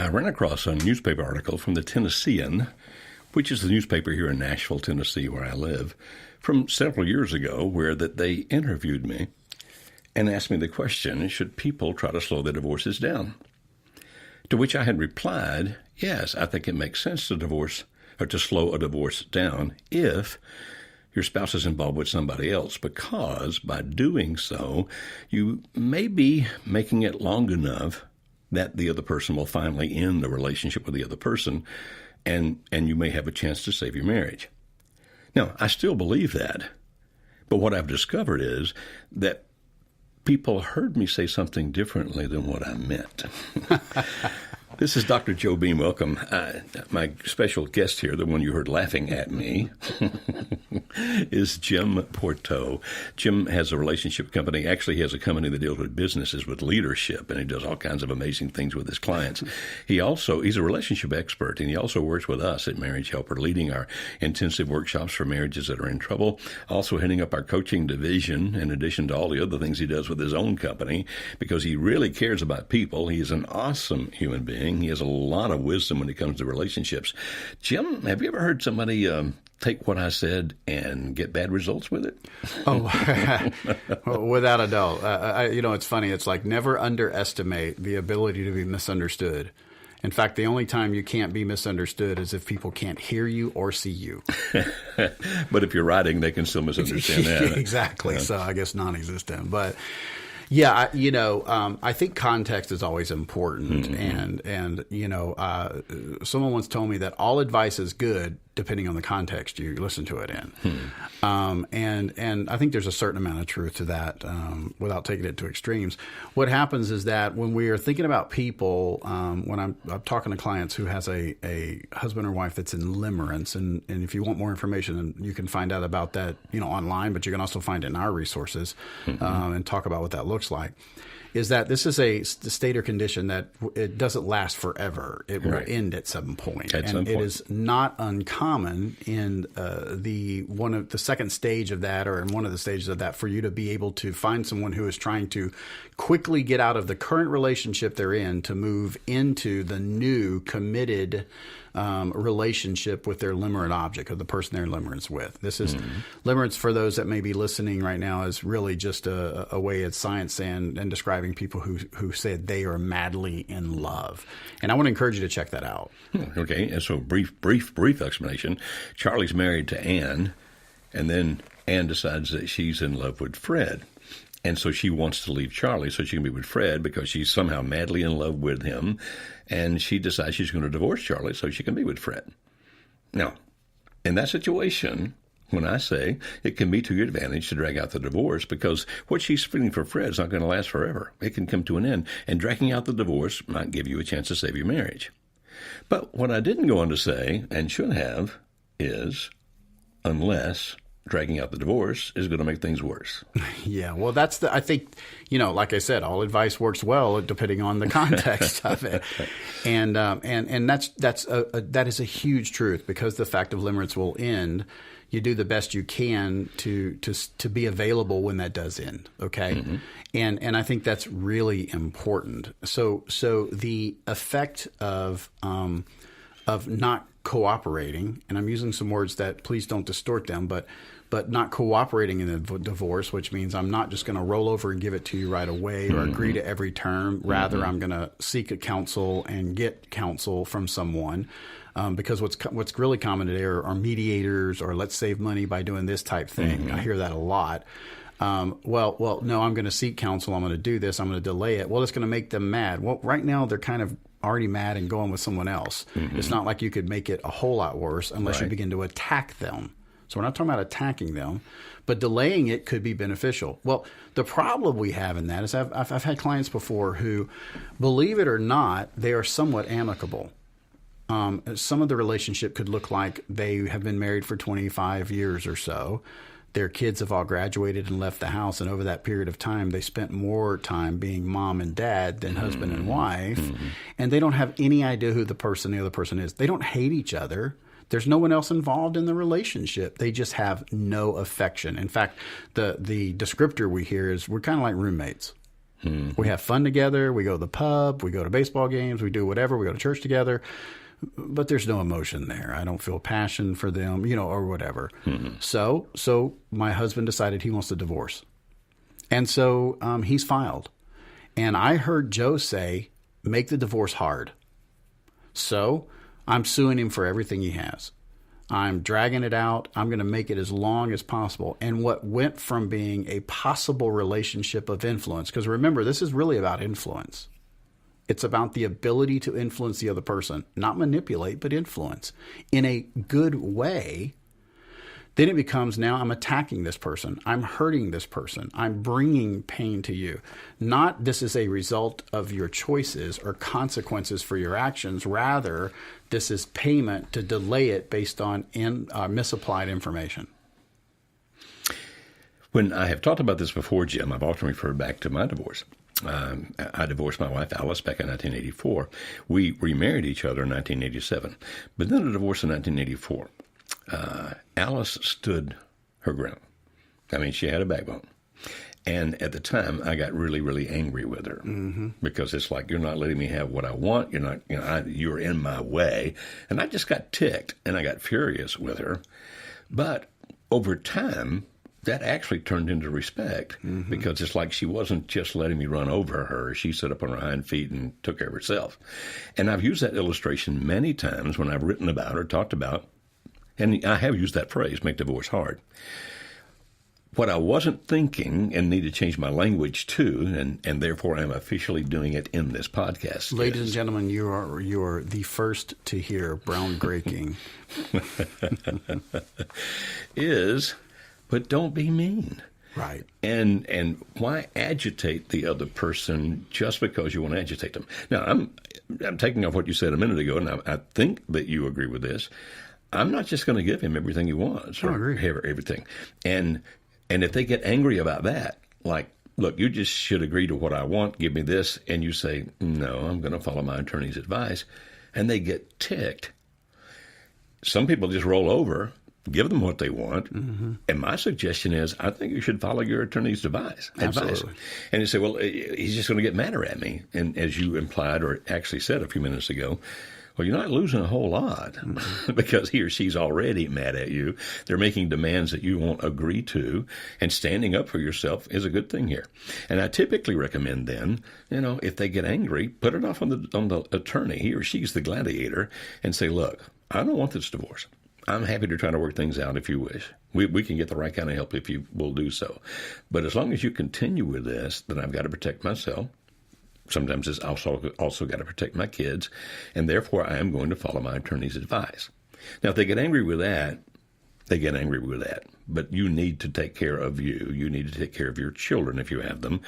I ran across a newspaper article from the Tennessean, which is the newspaper here in Nashville, Tennessee, where I live, from several years ago, where that they interviewed me and asked me the question, should people try to slow their divorces down? To which I had replied, yes, I think it makes sense to divorce or to slow a divorce down if your spouse is involved with somebody else, because by doing so, you may be making it long enough that the other person will finally end the relationship with the other person, and you may have a chance to save your marriage. Now, I still believe that, but what I've discovered is that people heard me say something differently than what I meant. This is Dr. Joe Beam. Welcome. My special guest here, the one you heard laughing at me, is Jim Porto. Jim has a relationship company. Actually, he has a company that deals with businesses, with leadership, and he does all kinds of amazing things with his clients. He's a relationship expert, and he also works with us at Marriage Helper, leading our intensive workshops for marriages that are in trouble, also heading up our coaching division, in addition to all the other things he does with his own company, because he really cares about people. He is an awesome human being. He has a lot of wisdom when it comes to relationships. Jim, have you ever heard somebody take what I said and get bad results with it? Oh, without a doubt. It's funny. It's like never underestimate the ability to be misunderstood. In fact, the only time you can't be misunderstood is if people can't hear you or see you. But if you're writing, they can still misunderstand that. Exactly. Yeah. So I guess non-existent. But yeah, I think context is always important. Mm-hmm. And someone once told me that all advice is good depending on the context you listen to it in. And I think there's a certain amount of truth to that without taking it to extremes. What happens is that when we are thinking about people, when I'm talking to clients who has a husband or wife that's in limerence, and if you want more information, you can find out about that online, but you can also find it in our resources and talk about what that looks like. Is that this is a state or condition that it doesn't last forever. It will end at some point. It is not uncommon in the second stage of that, or in one of the stages of that, for you to be able to find someone who is trying to quickly get out of the current relationship they're in to move into the new committed relationship with their limerent object, or the person they're in limerence with. This is limerence, for those that may be listening right now, is really just a way of science and describing people who said they are madly in love. And I want to encourage you to check that out. Okay, and so brief explanation. Charlie's married to Ann, and then Ann decides that she's in love with Fred. And so she wants to leave Charlie so she can be with Fred, because she's somehow madly in love with him. And she decides she's going to divorce Charlie so she can be with Fred. Now, in that situation, when I say it can be to your advantage to drag out the divorce, because what she's feeling for Fred is not going to last forever. It can come to an end. And dragging out the divorce might give you a chance to save your marriage. But what I didn't go on to say, and should have, is unless dragging out the divorce is going to make things worse. Yeah, well, I think, like I said, all advice works well depending on the context of it. And that is a huge truth, because the fact of limerence will end. You do the best you can to be available when that does end. Okay. Mm-hmm. And I think that's really important. So the effect of not cooperating, and I'm using some words that please don't distort them, but not cooperating in the divorce, which means I'm not just going to roll over and give it to you right away or agree to every term. Rather, I'm going to seek a counsel and get counsel from someone. Because what's really common today are mediators, or let's save money by doing this type thing. I hear that a lot. Well, no, I'm going to seek counsel. I'm going to do this. I'm going to delay it. Well, it's going to make them mad. Well, right now they're kind of already mad and going with someone else. It's not like you could make it a whole lot worse unless you begin to attack them. So we're not talking about attacking them, but delaying it could be beneficial. Well, the problem we have in that is I've had clients before who, believe it or not, they are somewhat amicable. Some of the relationship could look like they have been married for 25 years or so. Their kids have all graduated and left the house, and over that period of time, they spent more time being mom and dad than husband and wife, and they don't have any idea who the other person is. They don't hate each other. There's no one else involved in the relationship. They just have no affection. In fact, the descriptor we hear is we're kind of like roommates. We have fun together. We go to the pub. We go to baseball games. We do whatever. We go to church together. But there's no emotion there. I don't feel passion for them, or whatever. So my husband decided he wants a divorce. And so he's filed. And I heard Joe say, make the divorce hard. So I'm suing him for everything he has. I'm dragging it out. I'm going to make it as long as possible. And what went from being a possible relationship of influence, because remember, this is really about influence. It's about the ability to influence the other person, not manipulate, but influence in a good way. Then it becomes, now I'm attacking this person. I'm hurting this person. I'm bringing pain to you. Not this is a result of your choices or consequences for your actions. Rather, this is payment to delay it based on misapplied information. When I have talked about this before, Jim, I've often referred back to my divorce. I divorced my wife, Alice, back in 1984. We remarried each other in 1987. But then a divorce in 1984. Alice stood her ground. I mean, she had a backbone. And at the time, I got really, really angry with her because it's like, you're not letting me have what I want. You're not, you're in my way. And I just got ticked and I got furious with her. But over time, that actually turned into respect because it's like she wasn't just letting me run over her. She stood up on her hind feet and took care of herself. And I've used that illustration many times when I've written about or talked about, and I have used that phrase, make divorce hard. What I wasn't thinking and need to change my language to, and therefore I'm officially doing it in this podcast. Ladies and gentlemen, you are the first to hear brown breaking. But don't be mean. Right. And why agitate the other person just because you want to agitate them? Now, I'm taking off what you said a minute ago, and I think that you agree with this. I'm not just going to give him everything he wants or everything. And if they get angry about that, like, look, you just should agree to what I want, give me this, and you say, no, I'm going to follow my attorney's advice, and they get ticked. Some people just roll over, give them what they want, and my suggestion is, I think you should follow your attorney's advice. Absolutely. And you say, well, he's just going to get madder at me. And as you implied or actually said a few minutes ago, well, you're not losing a whole lot because he or she's already mad at you. They're making demands that you won't agree to, and standing up for yourself is a good thing here. And I typically recommend then, if they get angry, put it off on the attorney. He or she's the gladiator, and say, look, I don't want this divorce. I'm happy to try to work things out if you wish. We can get the right kind of help if you will do so. But as long as you continue with this, then I've got to protect myself. Sometimes it's also got to protect my kids, and therefore I am going to follow my attorney's advice. Now, if they get angry with that, they get angry with that. But you need to take care of you. You need to take care of your children if you have them.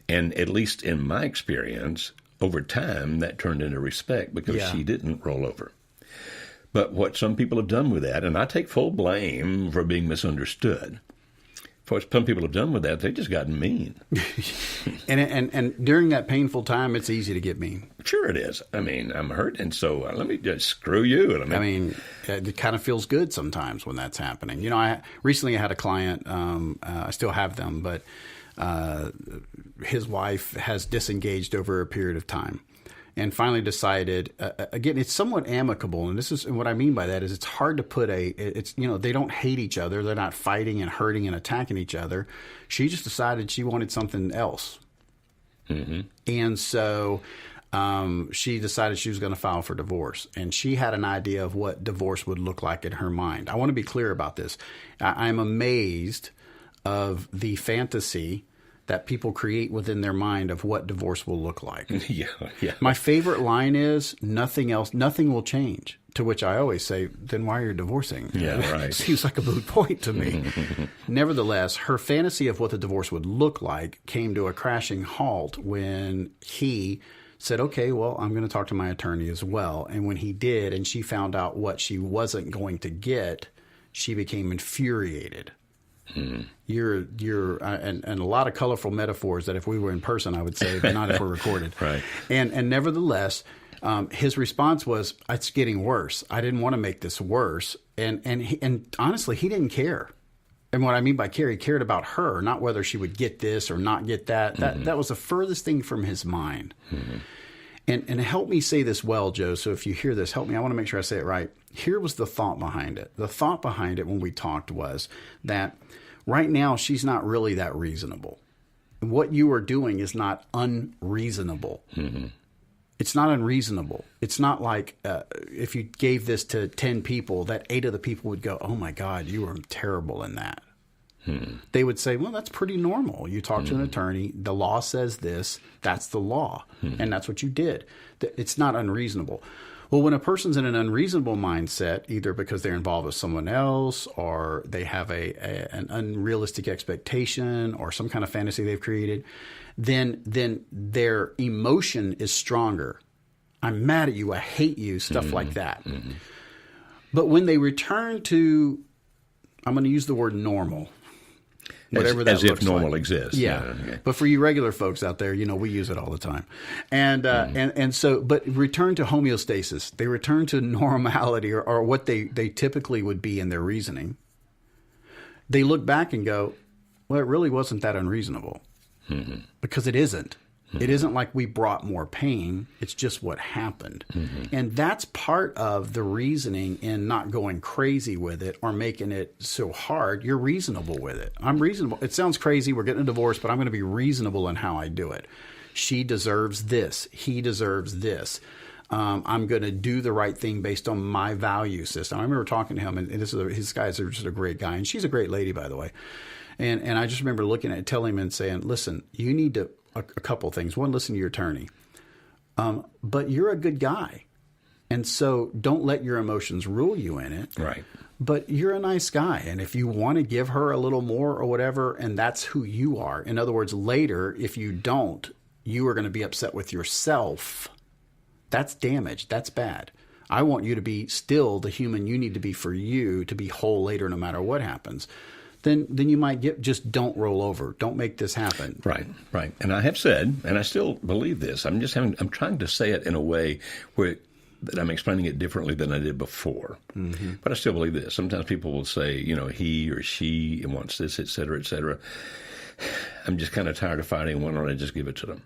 And at least in my experience, over time, that turned into respect because she didn't roll over. But what some people have done with that, and I take full blame for being misunderstood, what some people have done with that, they've just gotten mean. and during that painful time, it's easy to get mean. Sure it is. I mean, I'm hurt, and so let me just screw you. I mean, it kind of feels good sometimes when that's happening. I recently had a client, I still have them, but his wife has disengaged over a period of time. And finally decided, again, it's somewhat amicable. And this is what I mean by that is it's hard to put they don't hate each other. They're not fighting and hurting and attacking each other. She just decided she wanted something else. And so she decided she was going to file for divorce. And she had an idea of what divorce would look like in her mind. I want to be clear about this. I'm amazed of the fantasy that people create within their mind of what divorce will look like. Yeah. My favorite line is, nothing will change. To which I always say, then why are you divorcing? Yeah, right. It seems like a moot point to me. Nevertheless, her fantasy of what the divorce would look like came to a crashing halt when he said, okay, well, I'm going to talk to my attorney as well. And when he did, and she found out what she wasn't going to get, she became infuriated. You're and a lot of colorful metaphors that if we were in person, I would say, but not if we're recorded. Right. And nevertheless, his response was, it's getting worse. I didn't want to make this worse. And honestly, he didn't care. And what I mean by care, he cared about her, not whether she would get this or not get that. That was the furthest thing from his mind. And help me say this well, Joe. So if you hear this, help me. I want to make sure I say it right. Here was the thought behind it. The thought behind it when we talked was that right now she's not really that reasonable. What you are doing is not unreasonable. It's not unreasonable. It's not like if you gave this to 10 people, that 8 of the people would go, oh, my God, you were terrible in that. They would say, well, that's pretty normal. You talk to an attorney. The law says this. That's the law. And that's what you did. It's not unreasonable. Well, when a person's in an unreasonable mindset, either because they're involved with someone else or they have an unrealistic expectation or some kind of fantasy they've created, then their emotion is stronger. I'm mad at you. I hate you, stuff like that. But when they return to, I'm going to use the word normal. Whatever that as if normal exists. Yeah. Okay. But for you regular folks out there, we use it all the time. And so, but return to homeostasis. They return to normality or what they typically would be in their reasoning. They look back and go, well, it really wasn't that unreasonable. Because it isn't. It isn't like we brought more pain. It's just what happened. And that's part of the reasoning in not going crazy with it or making it so hard. You're reasonable with it. I'm reasonable. It sounds crazy. We're getting a divorce, but I'm going to be reasonable in how I do it. She deserves this. He deserves this. I'm going to do the right thing based on my value system. I remember talking to him, and his guys are just a great guy. And she's a great lady, by the way. And I just remember looking at it, telling him and saying, listen, you need to, a couple of things. One, listen to your attorney. But you're a good guy. And so don't let your emotions rule you in it. Right. But you're a nice guy. And if you want to give her a little more or whatever, and that's who you are. In other words, later, if you don't, you are going to be upset with yourself. That's damage. That's bad. I want you to be still the human you need to be for you to be whole later, no matter what happens. Then you might just don't roll over. Don't make this happen. Right. And I have said, and I still believe this, I'm trying to say it in a way that I'm explaining it differently than I did before. But I still believe this. Sometimes people will say, he or she wants this, et cetera, et cetera. I'm just kind of tired of fighting. Why don't I just give it to them?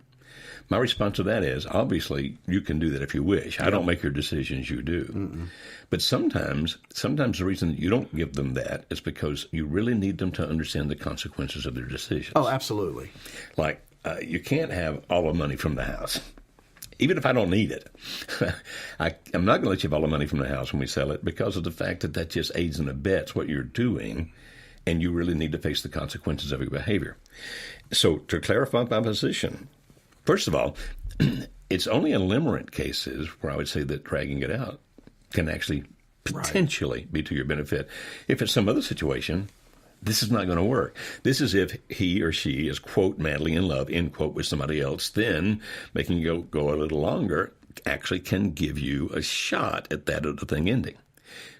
My response to that is, obviously, you can do that if you wish. I don't make your decisions, you do. But sometimes the reason that you don't give them that is because you really need them to understand the consequences of their decisions. Oh, absolutely. Like, you can't have all the money from the house, even if I don't need it. I'm not going to let you have all the money from the house when we sell it because of the fact that just aids and abets what you're doing, and you really need to face the consequences of your behavior. So to clarify my position, first of all, it's only in limerent cases where I would say that dragging it out can actually potentially be to your benefit. If it's some other situation, this is not going to work. This is if he or she is, quote, madly in love, end quote, with somebody else, then making you go a little longer actually can give you a shot at that other thing ending.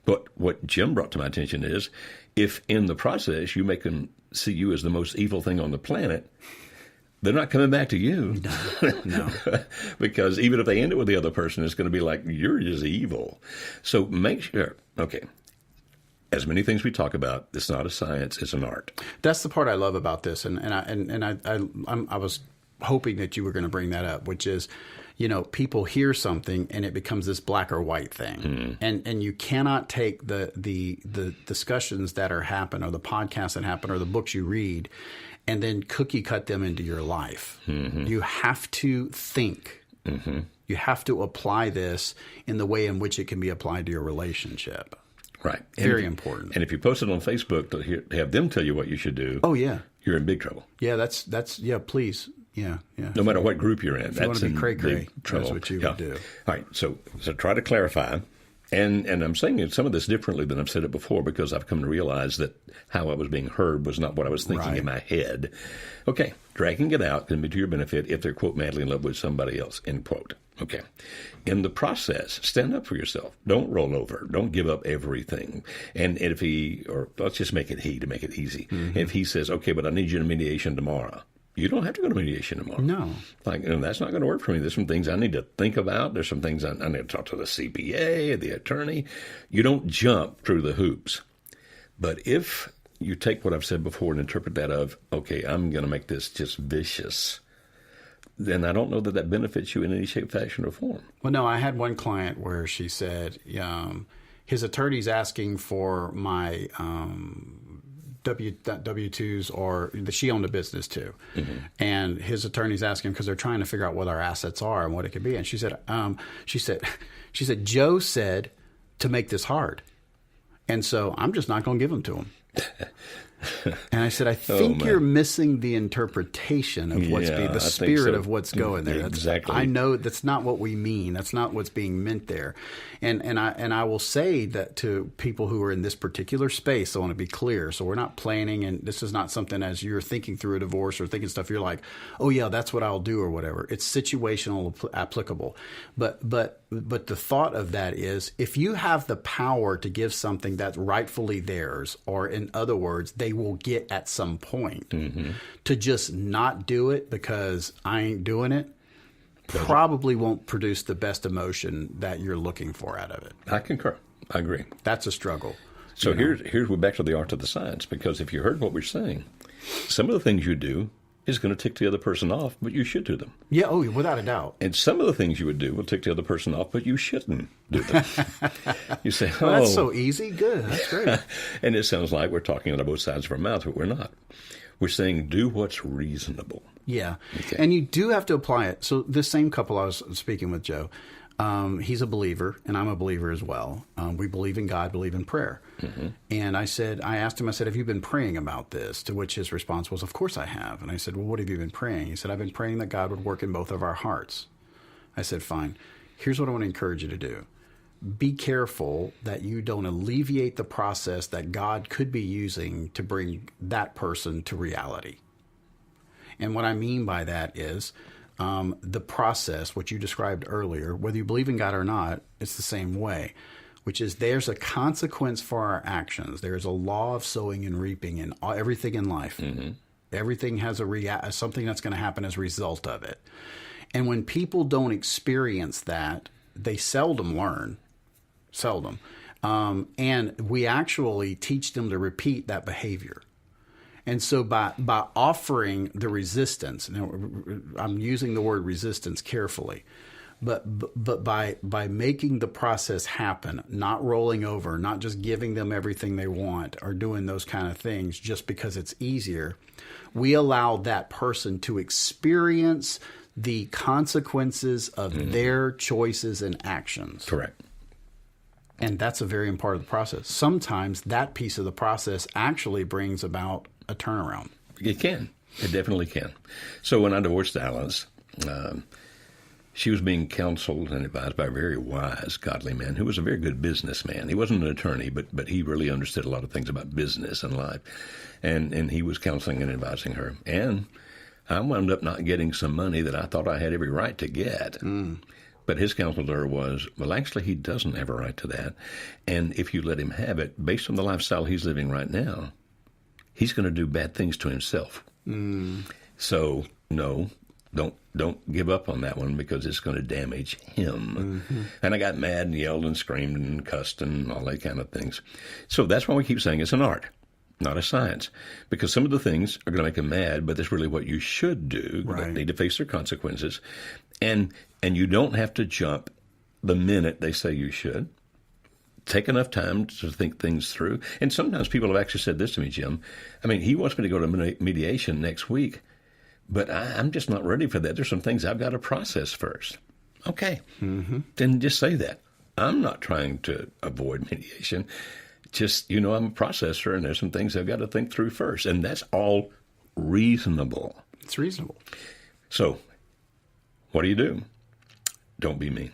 But what Jim brought to my attention is if in the process you make them see you as the most evil thing on the planet, they're not coming back to you. No. Because even if they end it with the other person, it's going to be like, you're just evil. So make sure, okay, as many things we talk about, it's not a science, it's an art. That's the part I love about this. And I was hoping that you were going to bring that up, which is, people hear something and it becomes this black or white thing. And you cannot take the discussions that are happen or the podcasts that happen or the books you read and then cookie cut them into your life. You have to think. You have to apply this in the way in which it can be applied to your relationship. Right. Very important. And if you post it on Facebook to have them tell you what you should do, you're in big trouble. Yeah, that's please. Yeah. No matter what group you're in, if you want to be cray-cray, trouble. That's what you would do. All right. So try to clarify. And I'm saying some of this differently than I've said it before because I've come to realize that how I was being heard was not what I was thinking in my head. Okay, dragging it out can be to your benefit if they're, quote, madly in love with somebody else, end quote. Okay. In the process, stand up for yourself. Don't roll over. Don't give up everything. And if let's just make it he to make it easy. If he says, okay, but I need you to mediation tomorrow, you don't have to go to mediation tomorrow. No. That's not going to work for me. There's some things I need to think about. There's some things I need to talk to the CPA, the attorney. You don't jump through the hoops. But if you take what I've said before and interpret that of, okay, I'm going to make this just vicious, then I don't know that that benefits you in any shape, fashion, or form. Well, no, I had one client where she said his attorney's asking for my W-2s, or she owned a business too. Mm-hmm. And his attorney's asking because they're trying to figure out what our assets are and what it could be. And she said, Joe said to make this hard. And so I'm just not going to give them to him. And I said, I think you're missing the interpretation of what's the spirit of what's going there. Exactly. I know that's not what we mean. That's not what's being meant there. And I will say that to people who are in this particular space, I want to be clear. So we're not planning, and this is not something as you're thinking through a divorce or thinking stuff, you're like, oh yeah, that's what I'll do or whatever. It's situational applicable. But the thought of that is, if you have the power to give something that's rightfully theirs, or in other words, they will get at some point, to just not do it because I ain't doing it, probably won't produce the best emotion that you're looking for out of it. I concur. I agree. That's a struggle. So here's we're back to the art of the science, because if you heard what we're saying, some of the things you do is going to tick the other person off, but you should do them. Yeah, without a doubt. And some of the things you would do will tick the other person off, but you shouldn't do them. You say, well, that's so easy. Good. That's great. And it sounds like we're talking out of both sides of our mouth, but we're not. We're saying do what's reasonable. Yeah. Okay. And you do have to apply it. So this same couple I was speaking with, Joe, he's a believer, and I'm a believer as well. We believe in God, believe in prayer. Mm-hmm. And I asked him, have you been praying about this? To which his response was, of course I have. And I said, well, what have you been praying? He said, I've been praying that God would work in both of our hearts. I said, fine. Here's what I want to encourage you to do. Be careful that you don't alleviate the process that God could be using to bring that person to reality. And what I mean by that is the process, what you described earlier, whether you believe in God or not, it's the same way, which is there's a consequence for our actions. There's a law of sowing and reaping in everything in life. Mm-hmm. Everything has something that's going to happen as a result of it. And when people don't experience that, they seldom learn. Seldom. And we actually teach them to repeat that behavior. And so by offering the resistance, now I'm using the word resistance carefully, but by making the process happen, not rolling over, not just giving them everything they want or doing those kind of things just because it's easier, we allow that person to experience the consequences of their choices and actions. Correct. And that's a very important process. Sometimes that piece of the process actually brings about a turnaround. It can. It definitely can. So when I divorced Alice, she was being counseled and advised by a very wise, godly man who was a very good businessman. He wasn't an attorney, but he really understood a lot of things about business and life. And he was counseling and advising her. And I wound up not getting some money that I thought I had every right to get. Mm. But his counsel to her was, well, actually, he doesn't have a right to that. And if you let him have it, based on the lifestyle he's living right now, he's going to do bad things to himself. Mm. So, no, don't give up on that one because it's going to damage him. Mm-hmm. And I got mad and yelled and screamed and cussed and all that kind of things. So that's why we keep saying it's an art, not a science. Because some of the things are going to make him mad, but that's really what you should do. Right. They need to face their consequences. And you don't have to jump the minute they say you should. Take enough time to think things through. And sometimes people have actually said this to me, Jim. I mean, he wants me to go to mediation next week, but I'm just not ready for that. There's some things I've got to process first. Okay. Mm-hmm. Then just say that. I'm not trying to avoid mediation. Just, I'm a processor, and there's some things I've got to think through first. And that's all reasonable. It's reasonable. So what do? Don't be mean.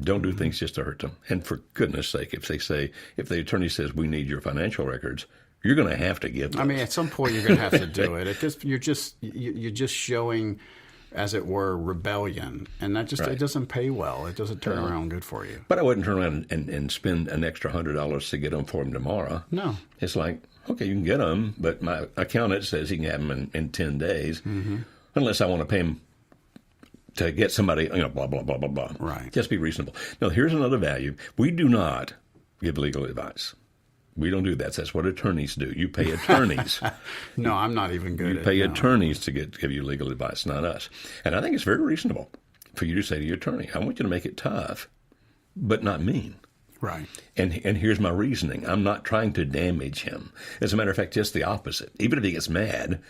Don't do things just to hurt them. And for goodness sake, if the attorney says we need your financial records, you're going to have to give them. I mean, at some point you're going to have to do it. You're just showing, as it were, rebellion, and that just It doesn't pay well. It doesn't turn around good for you. But I wouldn't turn around and spend an extra $100 to get them for him tomorrow. No, it's like, okay, you can get them, but my accountant says he can have them in 10 days, unless I want to pay him to get somebody, blah, blah, blah, blah, blah. Right. Just be reasonable. Now, here's another value. We do not give legal advice. We don't do that. That's what attorneys do. You pay attorneys. No, I'm not even good You pay attorneys to give you legal advice, not us. And I think it's very reasonable for you to say to your attorney, I want you to make it tough, but not mean. Right. And here's my reasoning. I'm not trying to damage him. As a matter of fact, just the opposite. Even if he gets mad,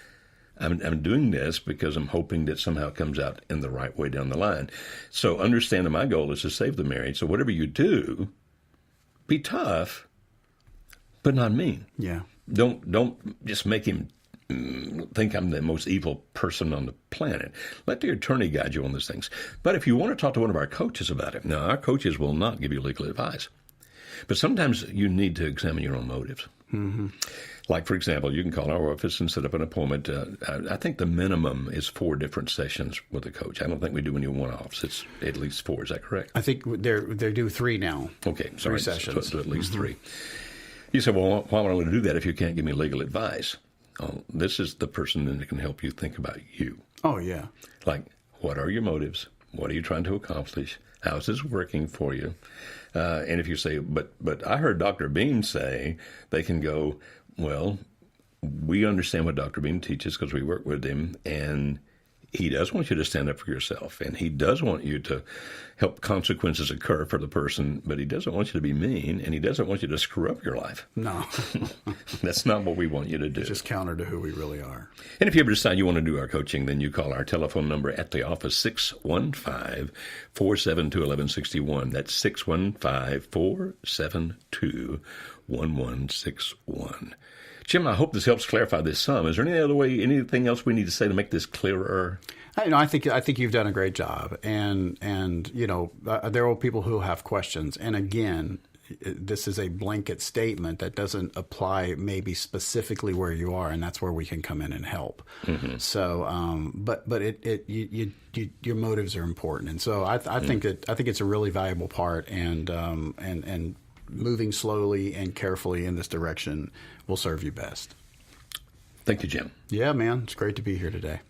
I'm doing this because I'm hoping that somehow it comes out in the right way down the line. So understand that my goal is to save the marriage. So whatever you do, be tough, but not mean. Yeah. Don't just make him think I'm the most evil person on the planet. Let the attorney guide you on these things. But if you want to talk to one of our coaches about it, now our coaches will not give you legal advice. But sometimes you need to examine your own motives. Mm-hmm. Like, for example, you can call our office and set up an appointment. I think the minimum is 4 different sessions with a coach. I don't think we do any one-offs. It's at least 4. Is that correct? I think they do 3 now. Okay, sorry. 3 sessions. So at least 3. You say, well, why would I want to do that if you can't give me legal advice? This is the person that can help you think about you. Oh, yeah. Like, what are your motives? What are you trying to accomplish? How is this working for you? And if you say, but I heard Dr. Beam say, they can go, well, we understand what Dr. Beam teaches because we work with him, and he does want you to stand up for yourself, and he does want you to help consequences occur for the person, but he doesn't want you to be mean, and he doesn't want you to screw up your life. No. That's not what we want you to do. It's just counter to who we really are. And if you ever decide you want to do our coaching, then you call our telephone number at the office, 615-472-1161. That's 615-472-1161. Jim, I hope this helps clarify this some. Is there anything else we need to say to make this clearer? I think you've done a great job, and there are people who have questions. And again, this is a blanket statement that doesn't apply maybe specifically where you are, and that's where we can come in and help. Mm-hmm. So, but your motives are important, and so I think it's a really valuable part, and moving slowly and carefully in this direction will serve you best. Thank you, Jim. Yeah, man. It's great to be here today.